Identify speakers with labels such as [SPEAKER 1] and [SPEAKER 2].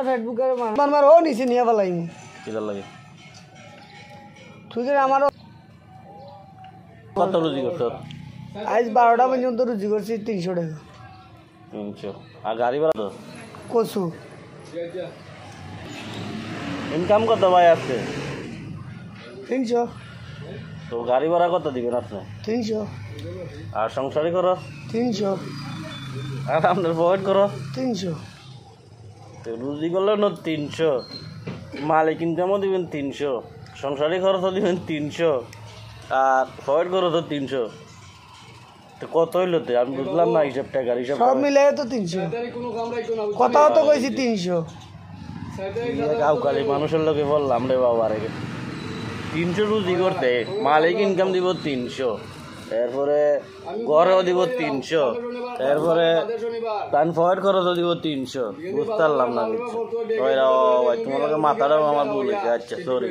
[SPEAKER 1] ফেসবুকে মার ও নিচে নিয়ে পেলাইম
[SPEAKER 2] কিদার লাগে
[SPEAKER 1] তুই আমারও
[SPEAKER 2] কত রুজি করছ?
[SPEAKER 1] আজ 12টা পর্যন্ত রুজি করছি 300 টাকা।
[SPEAKER 2] 300 আর গাড়ি ভাড়া তো
[SPEAKER 1] কচু
[SPEAKER 2] ইনকাম কত ভাই আজকে?
[SPEAKER 1] 300
[SPEAKER 2] তো গাড়ি ভাড়া কত দিবেন আপনি?
[SPEAKER 1] 300
[SPEAKER 2] আর সংসারই খরচ
[SPEAKER 1] 300
[SPEAKER 2] আর আপনার প্রোভাইড খরচ
[SPEAKER 1] 300
[SPEAKER 2] তো রুজি করলেও না 300, মালিক ইনকামও দিবেন 300, সংসারী খরচও দিবেন 300 আর প্রোভাইড খরচও 300। তো কত হইলো? তো আমি বুঝলাম না হিসাব টাকার হিসাব।
[SPEAKER 1] সব মিলে তো 300, কথাও তো কইছি 300।
[SPEAKER 2] কাউকালি মানুষের লোকে বললাম রে বাবা রে 300 রুজি করতে মালিক ইনকাম দিব 300, এরপরে ঘরেও দিব 300, এরপরে টান ফয়েড খরচও দিব 300। বুঝতে পারলাম না কিছু। তোমার মাথাটাও আমার ভুল হয়েছে। আচ্ছা সরি।